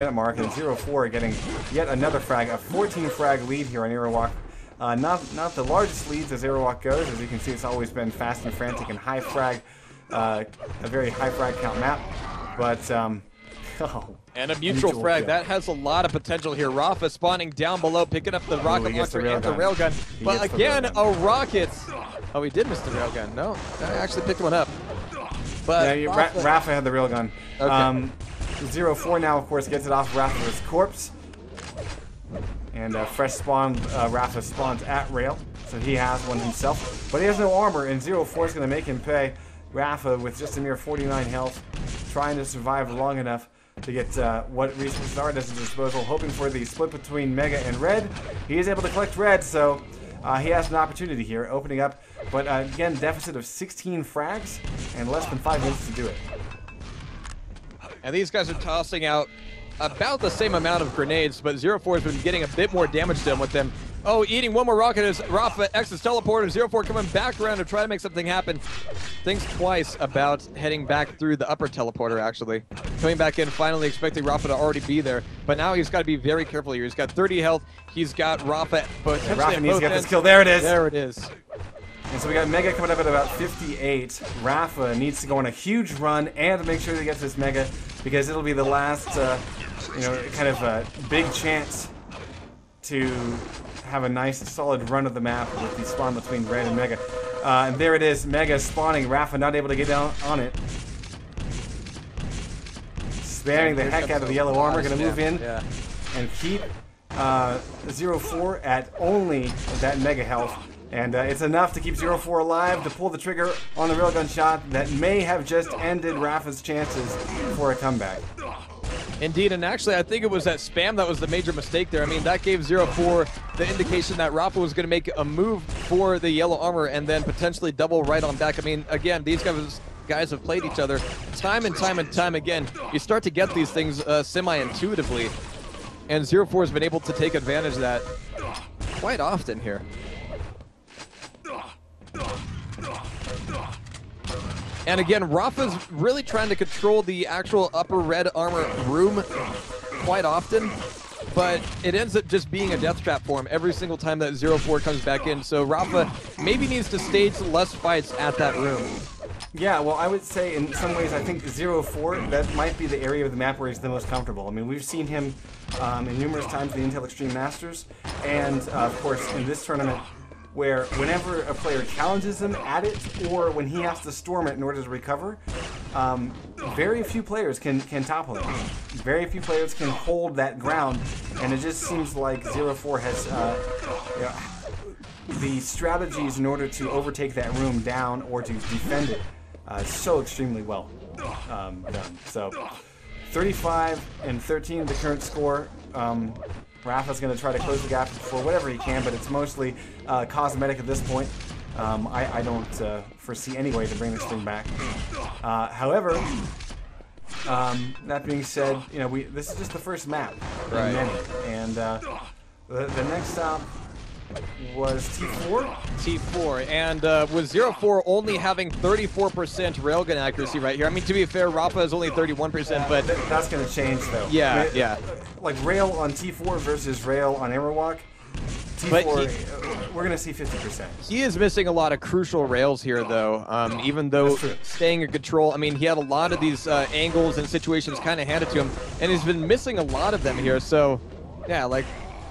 mark, and 0-4 getting yet another frag, a 14 frag lead here on Aerowalk. Not the largest leads as Aerowalk goes. As you can see, it's always been fast and frantic and high frag, a very high frag count map. But oh, and a mutual frag kill. That has a lot of potential here. Rafa spawning down below, picking up the rocket launcher and the railgun. But again, a rocket. Oh, he did miss the railgun. No, I actually picked one up. But yeah, Rafa had the railgun. Okay. 0-4 now, of course, gets it off Rafa's corpse. And fresh spawn, Rafa spawns at rail, so he has one himself. But he has no armor, and 0-4 is going to make him pay. Rafa, with just a mere 49 health, trying to survive long enough to get what resources are at his disposal, hoping for the split between Mega and Red. He is able to collect Red, so he has an opportunity here, opening up. But again, deficit of 16 frags, and less than 5 minutes to do it. And these guys are tossing out about the same amount of grenades, but 0-4 has been getting a bit more damage to him with them. Oh, eating one more rocket as Rafa exits teleporter. 0-4 coming back around to try to make something happen. Thinks twice about heading back through the upper teleporter, actually. Coming back in, finally expecting Rafa to already be there. But now he's got to be very careful here. He's got 30 health. He's got Rafa potentially Rafa needs to get this kill. There it is. There it is. And so we got Mega coming up at about 58. Rafa needs to go on a huge run and make sure he gets this Mega, because it'll be the last, kind of big chance to have a nice, solid run of the map with the spawn between Red and Mega. And there it is, Mega spawning. Rafa not able to get down on it. Spamming the heck out of the yellow armor. Going to move in and keep 0-4 at only that Mega health. And it's enough to keep 0-4 alive, to pull the trigger on the railgun shot that may have just ended Rafa's chances for a comeback. Indeed, and actually I think it was that spam that was the major mistake there. I mean, that gave 0-4 the indication that Rafa was going to make a move for the yellow armor and then potentially double right on back. I mean, again, these guys have played each other time and time again. You start to get these things semi-intuitively, and 0-4 has been able to take advantage of that quite often here. And again, Rafa's really trying to control the actual upper red armor room quite often, but it ends up just being a death trap for him every single time that 0-4 comes back in. So Rafa maybe needs to stage less fights at that room. Yeah, well, I would say in some ways I think 0-4, that might be the area of the map where he's the most comfortable. I mean, we've seen him in numerous times in the Intel Extreme Masters, and of course in this tournament, where whenever a player challenges him at it, or when he has to storm it in order to recover, very few players can topple him. Very few players can hold that ground, and it just seems like 0-4 has the strategies in order to overtake that room down or to defend it so extremely well done. So 35-13, the current score. Rafa's going to try to close the gap for whatever he can, but it's mostly cosmetic at this point. I don't foresee any way to bring this thing back. However, that being said, this is just the first map in many, and the next stop was T4? T4, and with 0-4 only having 34% railgun accuracy right here. I mean, to be fair, Rafa is only 31%, but that's going to change, though. Yeah, I mean, like rail on T4 versus rail on Aerowalk, T4, we're going to see 50%. He is missing a lot of crucial rails here, though, even though staying in control. I mean, he had a lot of these angles and situations kind of handed to him, and he's been missing a lot of them here. So, yeah, like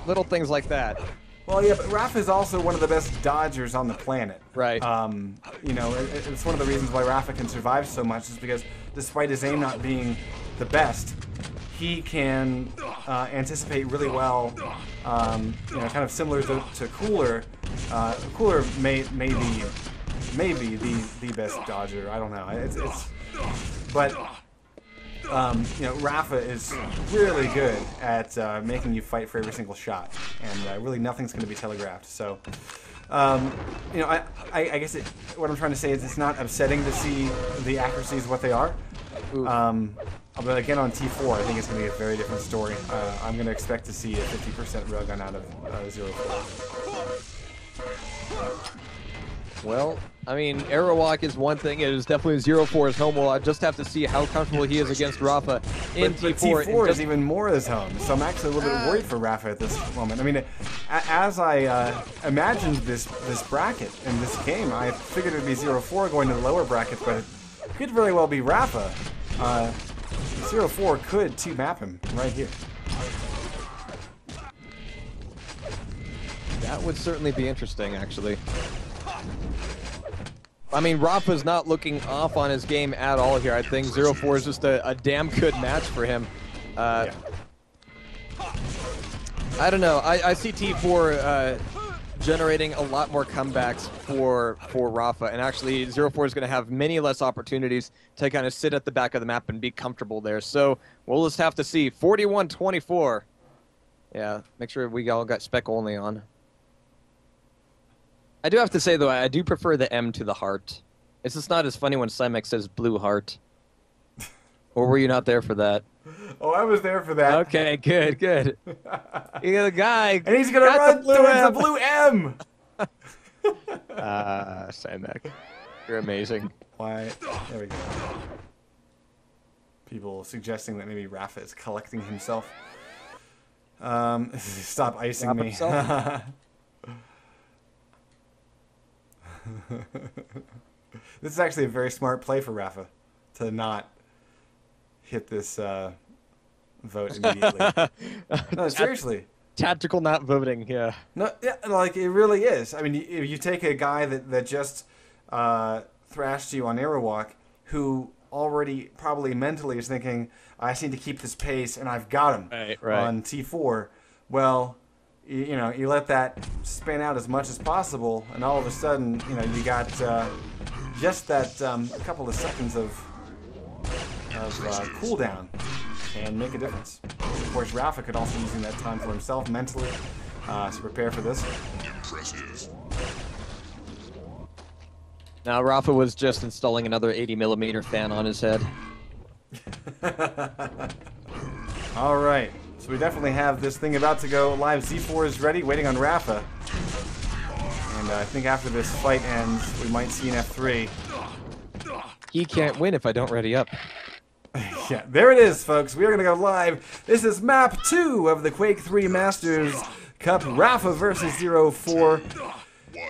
little things like that. Well, yeah, but Rafa is also one of the best dodgers on the planet. Right. It's one of the reasons why Rafa can survive so much, is because despite his aim not being the best, he can anticipate really well. Kind of similar to Cooler. Cooler may be the best dodger. I don't know. But Rafa is really good at making you fight for every single shot, and really nothing's going to be telegraphed. So, I guess what I'm trying to say is it's not upsetting to see the accuracies what they are. But again, on T4, I think it's going to be a very different story. I'm going to expect to see a 50% railgun out of 0-4. Well, I mean, Aerowalk is one thing. It is definitely 0-4's home. Well, I just have to see how comfortable he is against Rafa in But T4. T4 is even more his home, so I'm actually a little bit worried for Rafa at this moment. I mean, as I imagined this bracket and this game, I figured it would be 0-4 going to the lower brackets, but it could very well be Rafa. 0-4 could T-map him right here. That would certainly be interesting, actually. I mean, Rafa's not looking off on his game at all here. I think 0-4 is just a damn good match for him. Yeah. I don't know. I see T4 generating a lot more comebacks for Rafa, and actually 0-4 is going to have many less opportunities to kind of sit at the back of the map and be comfortable there. So we'll just have to see. 41-24. Yeah, make sure we all got spec only on. I do have to say, though, I do prefer the M to the heart. It's just not as funny when Cymex says blue heart. Or were you not there for that? Oh, I was there for that. Okay, good, good. You got a guy. And he's going to run towards the blue M. Cymex. You're amazing. Why? There we go. People suggesting that maybe Rafa is collecting himself. Stop icing me. This is actually a very smart play for Rafa to not hit this vote immediately. No, seriously. Tactical not voting, yeah. No, yeah, like it really is. I mean, you take a guy that just thrashed you on Aerowalk, who already probably mentally is thinking, I just need to keep this pace, and I've got him on T4. Well, you know, you let that span out as much as possible, and all of a sudden, you know, you got just that a couple of seconds of cooldown can make a difference. Of course, Rafa could also using that time for himself mentally to prepare for this. Now, Rafa was just installing another 80mm fan on his head. All right. So we definitely have this thing about to go live. Z4 is ready, waiting on Rafa. And I think after this fight ends, we might see an F3. He can't win if I don't ready up. Yeah, there it is, folks. We are going to go live. This is map 2 of the Quake 3 Masters Cup. Rafa versus 0-4.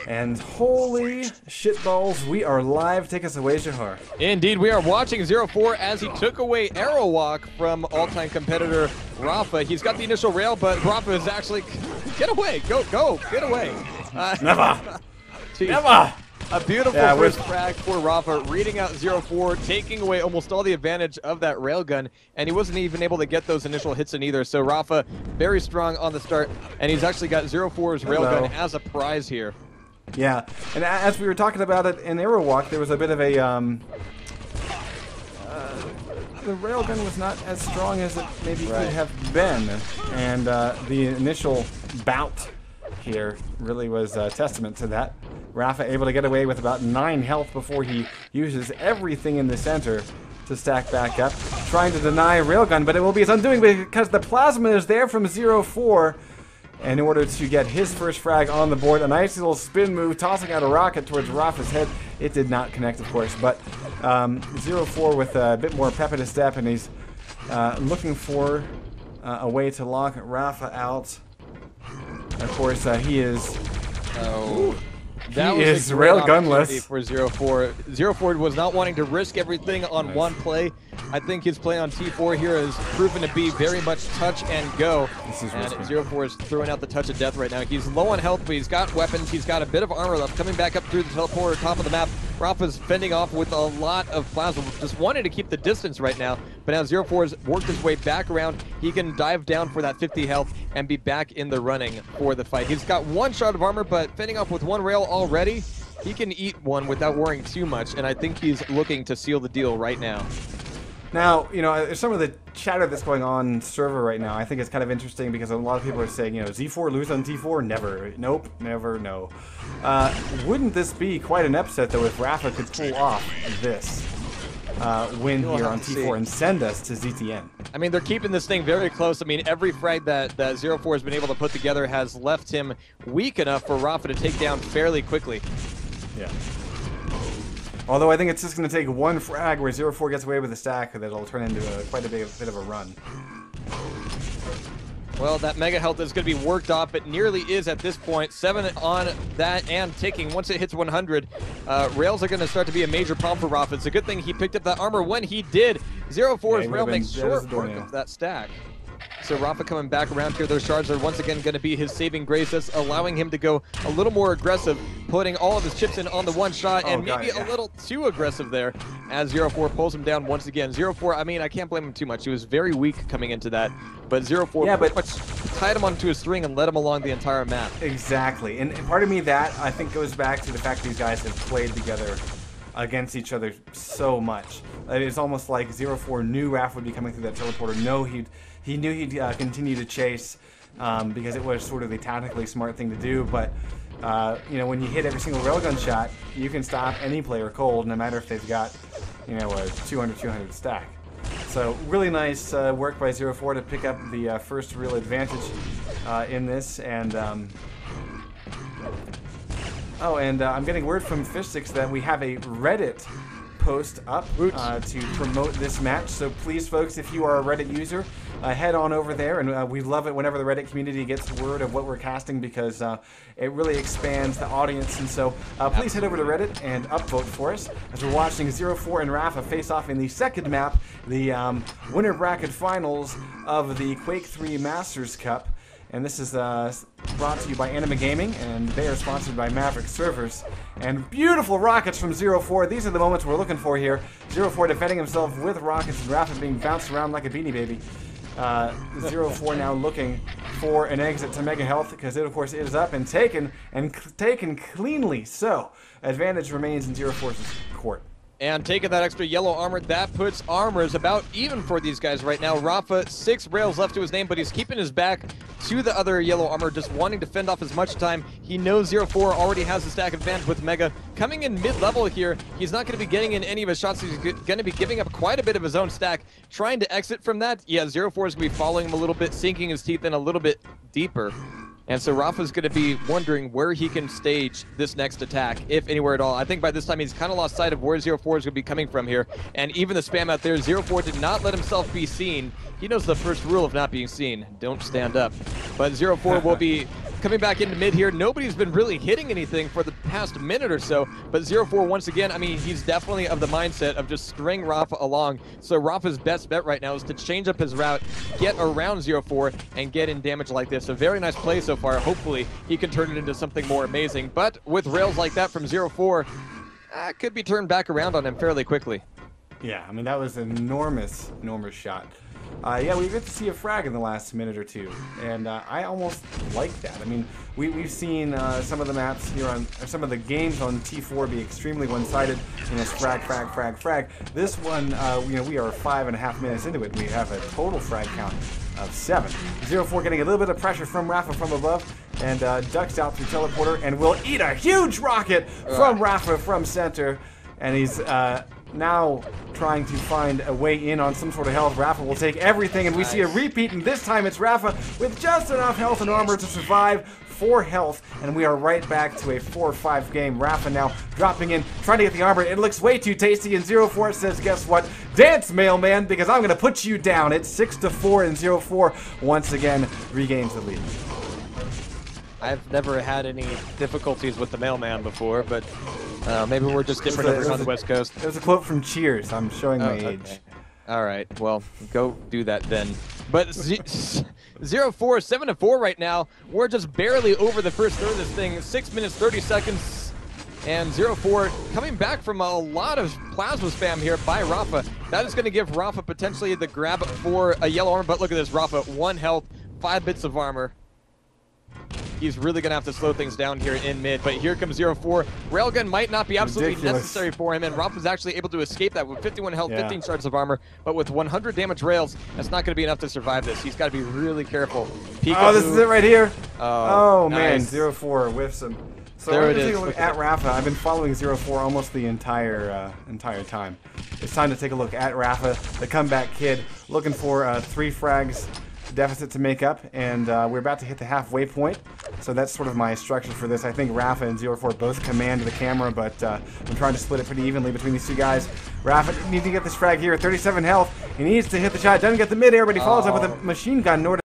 And holy shitballs, we are live. Take us away, Jahar. Indeed, we are watching 0-4 as he took away Aerowalk from all-time competitor Rafa. He's got the initial rail, but Rafa is actually... Get away! Go! Get away! Never! Geez. Never! A beautiful first frag for Rafa, reading out 0-4, taking away almost all the advantage of that railgun, and he wasn't even able to get those initial hits in either. So Rafa, very strong on the start, and he's actually got 0-4's railgun as a prize here. Yeah, and as we were talking about it in Aerowalk, there was a bit of a, the railgun was not as strong as it maybe could have been, and the initial bout here really was a testament to that. Rafa able to get away with about 9 health before he uses everything in the center to stack back up, trying to deny railgun, but it will be his undoing because the plasma is there from 0-4. And in order to get his first frag on the board, a nice little spin move, tossing out a rocket towards Rafa's head. It did not connect, of course, but 0-4 with a bit more pep in his step, and he's looking for a way to lock Rafa out. Of course, he is... That was railgunless for 0-4. 0-4 was not wanting to risk everything on one play. I think his play on T4 here has proven to be very much touch and go. And 0-4 is throwing out the touch of death right now. He's low on health, but he's got weapons. He's got a bit of armor left. Coming back up through the teleporter, top of the map. Rafa's fending off with a lot of plasma. Just wanting to keep the distance right now. But now 0-4 has worked his way back around. He can dive down for that 50 health and be back in the running for the fight. He's got 1 shot of armor, but fending off with 1 rail already. He can eat 1 without worrying too much, and I think he's looking to seal the deal right now. Now, you know, some of the chatter that's going on server right now, I think it's kind of interesting because a lot of people are saying, you know, Z4 lose on T4? Never. Nope. Never. No. Wouldn't this be quite an upset, though, if Rafa could pull off this win here on T4 and send us to ZTN? I mean, they're keeping this thing very close. I mean, every frag that 0-4 has been able to put together has left him weak enough for Rafa to take down fairly quickly. Yeah. Although I think it's just going to take one frag where 0-4 gets away with a stack that'll turn into quite a bit of a run. Well, that mega health is going to be worked off. It nearly is at this point. 7 on that and ticking. Once it hits 100, rails are going to start to be a major problem for Rafa. It's a good thing he picked up that armor when he did. 0-4's rail makes short work of that stack. So Rafa coming back around here. Those shards are once again going to be his saving grace. That's allowing him to go a little more aggressive, putting all of his chips in on the one shot, and maybe a little too aggressive there as 0-4 pulls him down once again. 0-4, I mean, I can't blame him too much. He was very weak coming into that, but 0-4 pretty much tied him onto a string and led him along the entire map. Exactly, and part of me that I think goes back to the fact these guys have played together against each other so much. It's almost like 0-4 knew Raph would be coming through that teleporter. He knew he'd continue to chase because it was sort of the tactically smart thing to do. But you know, when you hit every single railgun shot, you can stop any player cold, no matter if they've got, you know, a 200 stack. So really nice work by 0-4 to pick up the first real advantage in this. And I'm getting word from Fish6 that we have a Reddit post up to promote this match. So please, folks, if you are a Reddit user, head on over there, and we love it whenever the Reddit community gets word of what we're casting, because it really expands the audience. And so please head over to Reddit and upvote for us as we're watching 0-4 and Rafa face off in the second map, the winner bracket finals of the Quake 3 Masters Cup. And this is brought to you by Anima Gaming, and they are sponsored by Maverick Servers. And beautiful rockets from 0-4. These are the moments we're looking for here. 0-4 defending himself with rockets, and Rafa being bounced around like a beanie baby. 0-4 now looking for an exit to Mega Health, because it, of course, is up and taken cleanly. So, advantage remains in 0-4's court. And taking that extra yellow armor, that puts armors about even for these guys right now. Rafa, 6 rails left to his name, but he's keeping his back to the other yellow armor, just wanting to fend off as much time. He knows 0-4 already has a stack advantage with Mega. Coming in mid-level here, he's not going to be getting in any of his shots. He's going to be giving up quite a bit of his own stack. Trying to exit from that, yeah, 0-4 is going to be following him a little bit, sinking his teeth in a little bit deeper. And so Rafa's going to be wondering where he can stage this next attack, if anywhere at all. I think by this time he's kind of lost sight of where 0-4 is going to be coming from here. And even the spam out there, 0-4 did not let himself be seen. He knows the first rule of not being seen: don't stand up. But 0-4 will be coming back into mid here. Nobody's been really hitting anything for the past minute or so. But 0-4, once again, I mean, he's definitely of the mindset of just string Rafa along. So Rafa's best bet right now is to change up his route, get around 0-4, and get in damage like this. A very nice play so far. Hopefully, he can turn it into something more amazing. But with rails like that from 0-4, could be turned back around on him fairly quickly. Yeah, I mean, that was an enormous shot. Yeah, we get to see a frag in the last minute or two, and I almost like that. I mean, we've seen some of the maps here on, or some of the games on T4 be extremely one-sided. You know, frag, frag, frag, frag. This one, you know, we are 5.5 minutes into it, and we have a total frag count of 7. 0-4 getting a little bit of pressure from Rafa from above, and ducks out through teleporter, and will eat a huge rocket from Rafa from center, and he's now trying to find a way in on some sort of health. Rafa will take everything, and we see a repeat, and this time it's Rafa with just enough health and armor to survive. 4 health, and we are right back to a 4-5 game. Rafa now dropping in, trying to get the armor. It looks way too tasty, and 0-4 says, guess what? Dance, mailman, because I'm going to put you down. It's 6-4, and 0-4 once again regains the lead. I've never had any difficulties with the mailman before, but maybe we're just different over on the West Coast. It was a quote from Cheers. I'm showing my age. All right, well, go do that then. But 0-4, 7-4 right now. We're just barely over the first third of this thing. 6 minutes, 30 seconds. And 0-4 coming back from a lot of plasma spam here by Rafa. That is going to give Rafa potentially the grab for a yellow armor. But look at this, Rafa, 1 health, 5 bits of armor. He's really going to have to slow things down here in mid, but here comes 0-4. Railgun might not be absolutely necessary for him, and Rafa's actually able to escape that with 51 health, 15 shards of armor, but with 100 damage rails, that's not going to be enough to survive this. He's got to be really careful. Oh, this is it right here. Oh nice. Man, 0-4 whiffs him. So there we're it going to is. take a look at Rafa. I've been following 0-4 almost the entire time. It's time to take a look at Rafa, the comeback kid, looking for 3 frags deficit to make up, and we're about to hit the halfway point. So that's sort of my structure for this. I think Rafa and 04 both command the camera, but I'm trying to split it pretty evenly between these two guys. Rafa needs to get this frag here at 37 health. He needs to hit the shot. Doesn't get the mid-air, but he follows up with a machine gun in order